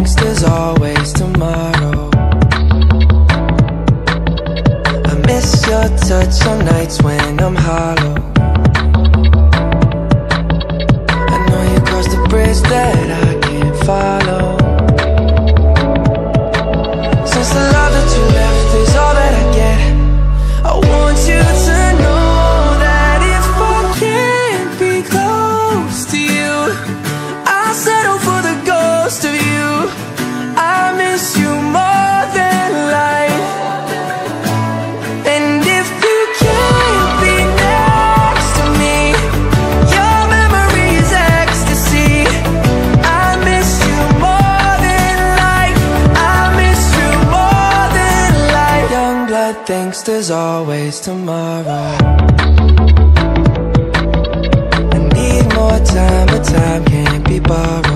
thinks there's always tomorrow. I miss your touch on nights when I'm hollow. I know you crossed the bridge that I can't follow. Since the love that you left is all that I get, I want you to know that if I can't be close to you, I'll settle for the ghost of you. I miss you more than life. And if you can't be next to me, your memory is ecstasy. I miss you more than life. I miss you more than life. Young blood thinks there's always tomorrow. I need more time, but time can't be borrowed.